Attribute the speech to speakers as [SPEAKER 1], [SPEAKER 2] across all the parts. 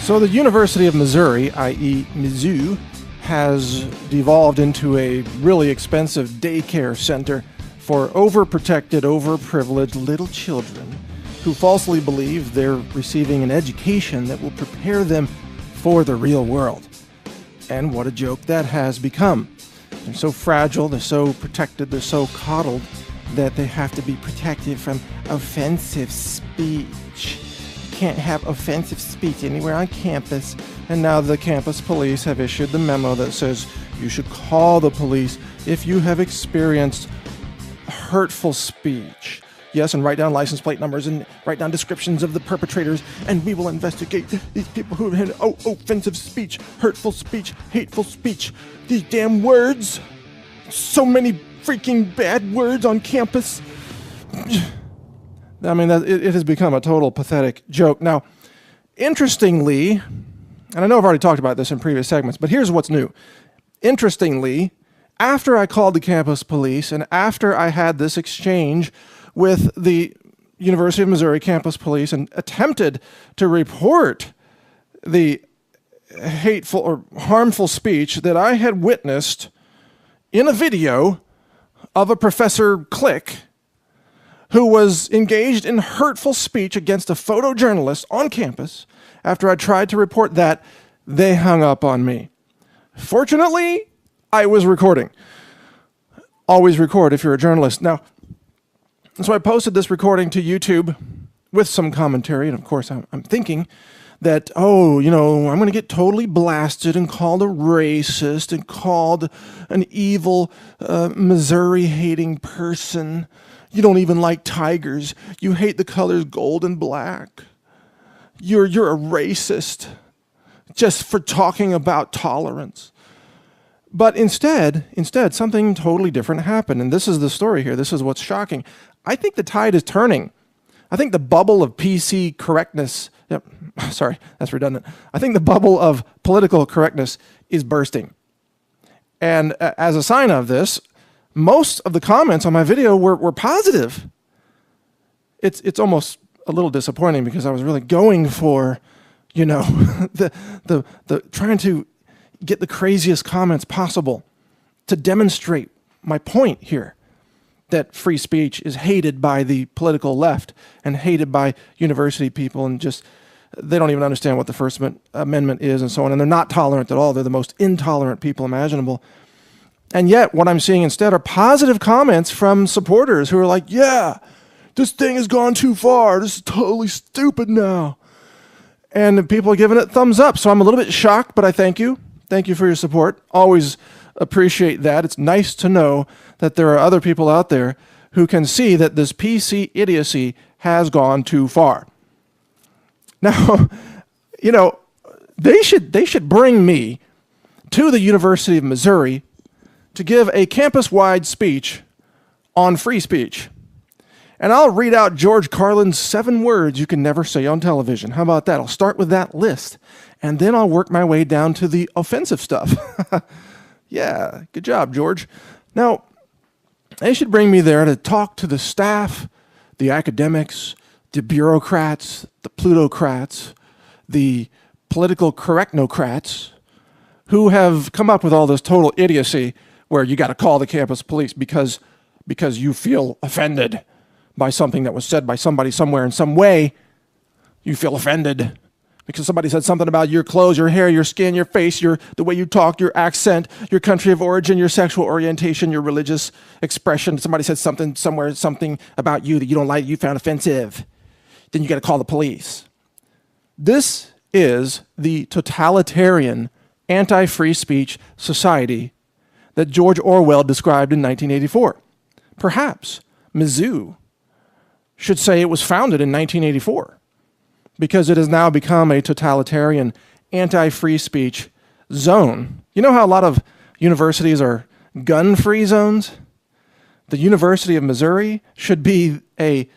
[SPEAKER 1] So the University of Missouri, i.e. MIZZOU, has devolved into a really expensive daycare center for overprotected, overprivileged little children who falsely believe they're receiving an education that will prepare them for the real world. And what a joke that has become. They're so fragile, they're so protected, they're so coddled that they have to be protected from offensive speech. Can't have offensive speech anywhere on campus, and now the campus police have issued the memo that says you should call the police if you have experienced hurtful speech. Yes, and write down license plate numbers and write down descriptions of the perpetrators, and we will investigate these people who have had offensive speech, hurtful speech, hateful speech. These damn words. So many freaking bad words on campus. I mean, it has become a total pathetic joke. Now, interestingly, and I know I've already talked about this in previous segments, but here's what's new. Interestingly, after I called the campus police and after I had this exchange with the University of Missouri campus police and attempted to report the hateful or harmful speech that I had witnessed in a video of a Professor Click who was engaged in hurtful speech against a photojournalist on campus, after I tried to report that, they hung up on me. Fortunately, I was recording. Always record if you're a journalist. Now, so I posted this recording to YouTube with some commentary, and of course I'm thinking that, I'm going to get totally blasted and called a racist and called an evil Missouri-hating person. You don't even like tigers. You hate the colors gold and black. You're a racist just for talking about tolerance. But instead, something totally different happened. And this is the story here. This is what's shocking. I think the tide is turning. I think the bubble of PC correctness, sorry, that's redundant. I think the bubble of political correctness is bursting. And as a sign of this, most of the comments on my video were positive. It's almost a little disappointing because I was really going for, the trying to get the craziest comments possible to demonstrate my point here, that free speech is hated by the political left and hated by university people, and just they don't even understand what the First Amendment is and so on, and they're not tolerant at all. They're the most intolerant people imaginable. And yet, what I'm seeing instead are positive comments from supporters who are like, yeah, this thing has gone too far. This is totally stupid now. And people are giving it thumbs up. So I'm a little bit shocked, but I thank you. Thank you for your support. Always appreciate that. It's nice to know that there are other people out there who can see that this PC idiocy has gone too far. Now, they should bring me to the University of Missouri to give a campus-wide speech on free speech. And I'll read out George Carlin's 7 words you can never say on television. How about that? I'll start with that list, and then I'll work my way down to the offensive stuff. Yeah, good job, George. Now, they should bring me there to talk to the staff, the academics, the bureaucrats, the plutocrats, the political correctnocrats, who have come up with all this total idiocy where you got to call the campus police because you feel offended by something that was said by somebody somewhere in some way. You feel offended because somebody said something about your clothes, your hair, your skin, your face, the way you talk, your accent, your country of origin, your sexual orientation, your religious expression. Somebody said something somewhere, something about you that you don't like, you found offensive. Then you got to call the police. This is the totalitarian anti-free speech society that George Orwell described in 1984. Perhaps MIZZOU should say it was founded in 1984 because it has now become a totalitarian anti-free speech zone. You know how a lot of universities are gun-free zones? The University of Missouri should be a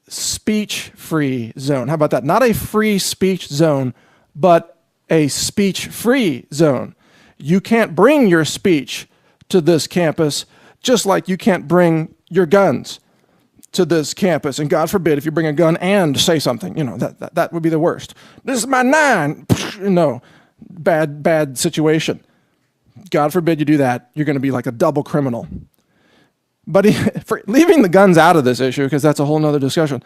[SPEAKER 1] speech-free zone. How about that? Not a free speech zone, but a speech-free zone. You can't bring your speech to this campus, just like you can't bring your guns. to this campus, and God forbid if you bring a gun and say something, that would be the worst. This is my 9. No, bad situation. God forbid you do that. You're going to be like a double criminal. But for leaving the guns out of this issue, because that's a whole nother discussion,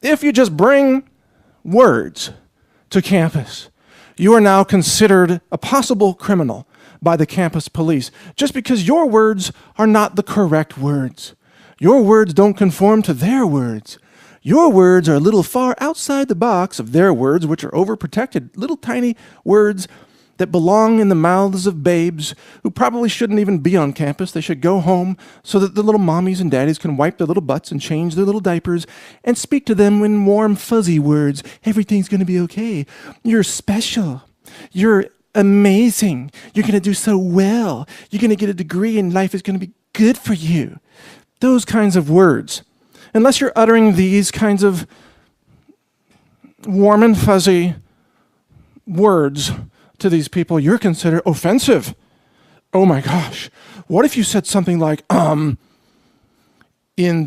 [SPEAKER 1] if you just bring words to campus, you are now considered a possible criminal by the campus police just because your words are not the correct words. Your words don't conform to their words. Your words are a little far outside the box of their words, which are overprotected, little tiny words that belong in the mouths of babes who probably shouldn't even be on campus. They should go home so that the little mommies and daddies can wipe their little butts and change their little diapers and speak to them in warm, fuzzy words. Everything's going to be okay. You're special. You're amazing. You're going to do so well. You're going to get a degree and life is going to be good for you. Those kinds of words. Unless you're uttering these kinds of warm and fuzzy words to these people, you're considered offensive. Oh my gosh. What if you said something like, in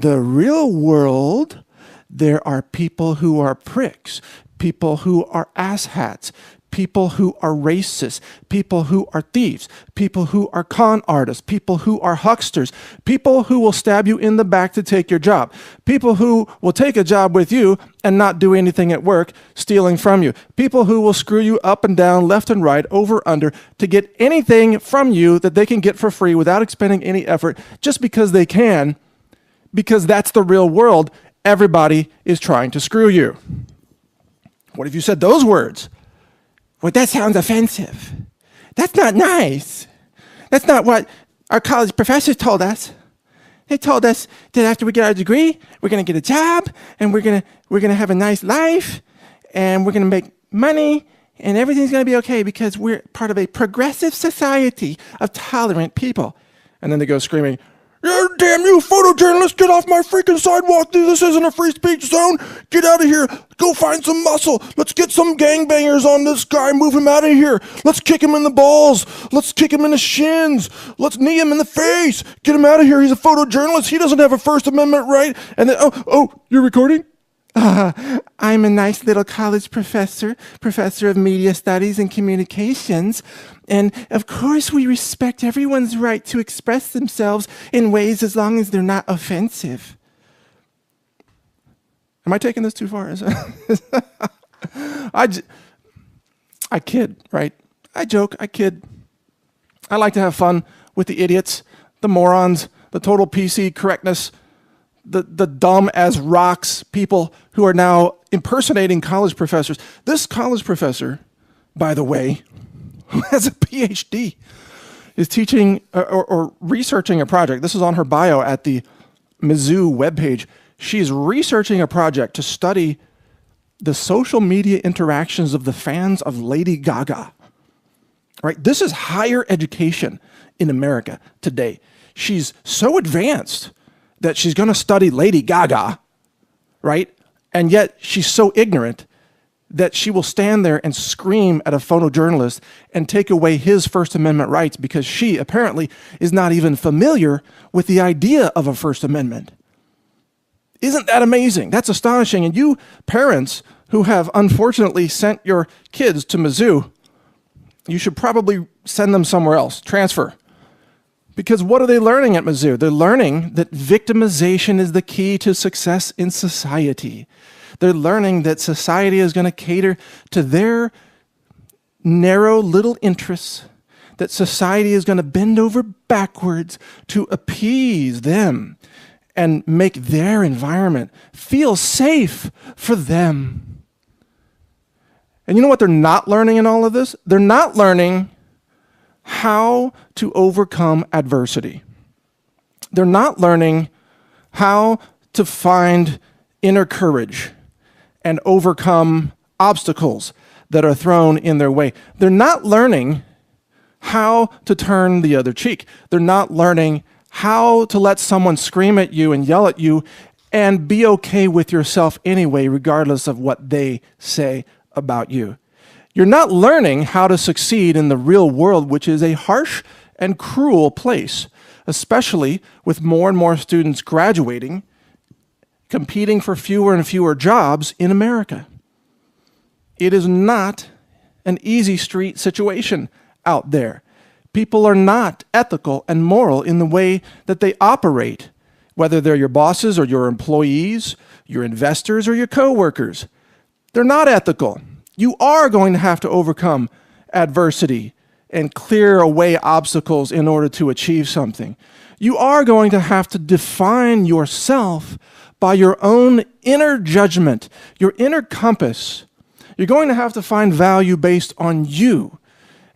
[SPEAKER 1] the real world, there are people who are pricks, people who are asshats, people who are racist, people who are thieves, people who are con artists, people who are hucksters, people who will stab you in the back to take your job, people who will take a job with you and not do anything at work, stealing from you, people who will screw you up and down, left and right, over, under, to get anything from you that they can get for free without expending any effort, just because they can, because that's the real world. Everybody is trying to screw you. What if you said those words? Well, that sounds offensive. That's not nice. That's not what our college professors told us. They told us that after we get our degree, we're going to get a job, and we're going to have a nice life, and we're going to make money, and everything's going to be okay because we're part of a progressive society of tolerant people. And then they go screaming, "Yeah, damn you, photojournalists, get off my freaking sidewalk. This isn't a free speech zone. Get out of here. Go find some muscle. Let's get some gangbangers on this guy. Move him out of here. Let's kick him in the balls. Let's kick him in the shins. Let's knee him in the face. Get him out of here. He's a photojournalist. He doesn't have a First Amendment right." And then, oh, you're recording? I'm a nice little college professor of media studies and communications. And of course we respect everyone's right to express themselves in ways as long as they're not offensive. Am I taking this too far? I kid, right? I joke, I kid. I like to have fun with the idiots, the morons, the total PC correctness, the dumb as rocks people who are now impersonating college professors. This college professor, by the way, who has a PhD, is teaching or researching a project. This is on her bio at the MIZZOU webpage. She's researching a project to study the social media interactions of the fans of Lady Gaga. Right? This is higher education in America today. She's so advanced that she's going to study Lady Gaga, right? And yet she's so ignorant that she will stand there and scream at a photojournalist and take away his First Amendment rights because she apparently is not even familiar with the idea of a First Amendment. Isn't that amazing? That's astonishing. And you parents who have unfortunately sent your kids to MIZZOU, you should probably send them somewhere else, transfer. Because what are they learning at MIZZOU? They're learning that victimization is the key to success in society. They're learning that society is going to cater to their narrow little interests, that society is going to bend over backwards to appease them and make their environment feel safe for them. And you know what they're not learning in all of this? They're not learning how to overcome adversity. They're not learning how to find inner courage and overcome obstacles that are thrown in their way. They're not learning how to turn the other cheek. They're not learning how to let someone scream at you and yell at you and be okay with yourself anyway, regardless of what they say about you. You're not learning how to succeed in the real world, which is a harsh and cruel place, especially with more and more students graduating competing for fewer and fewer jobs in America. It is not an easy street situation out there. People are not ethical and moral in the way that they operate, whether they're your bosses or your employees, your investors or your coworkers. They're not ethical. You are going to have to overcome adversity and clear away obstacles in order to achieve something. You are going to have to define yourself by your own inner judgment, your inner compass. You're going to have to find value based on you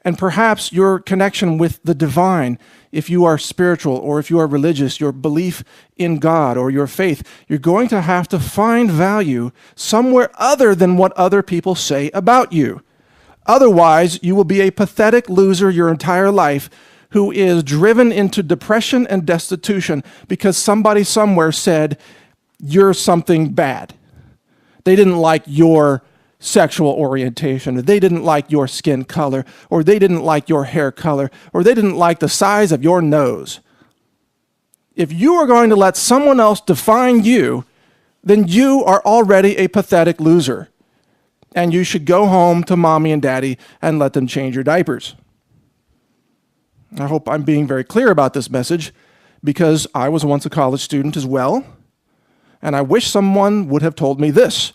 [SPEAKER 1] and perhaps your connection with the divine. If you are spiritual or if you are religious, your belief in God or your faith, you're going to have to find value somewhere other than what other people say about you. Otherwise, you will be a pathetic loser your entire life who is driven into depression and destitution because somebody somewhere said you're something bad. They didn't like your sexual orientation, or they didn't like your skin color, or they didn't like your hair color, or they didn't like the size of your nose. If you are going to let someone else define you, then you are already a pathetic loser. And you should go home to mommy and daddy and let them change your diapers. I hope I'm being very clear about this message because I was once a college student as well, and I wish someone would have told me this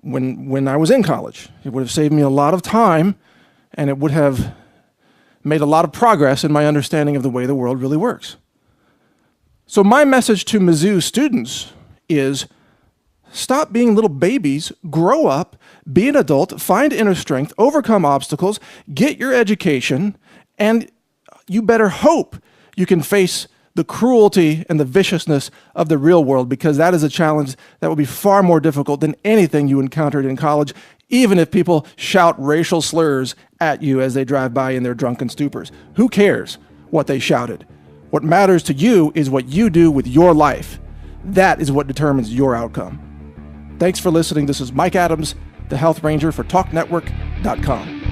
[SPEAKER 1] when I was in college. It would have saved me a lot of time, and it would have made a lot of progress in my understanding of the way the world really works. So my message to MIZZOU students is stop being little babies, grow up, be an adult, find inner strength, overcome obstacles, get your education, and you better hope you can face the cruelty and the viciousness of the real world, because that is a challenge that will be far more difficult than anything you encountered in college, even if people shout racial slurs at you as they drive by in their drunken stupors. Who cares what they shouted? What matters to you is what you do with your life. That is what determines your outcome. Thanks for listening. This is Mike Adams, the Health Ranger for TalkNetwork.com.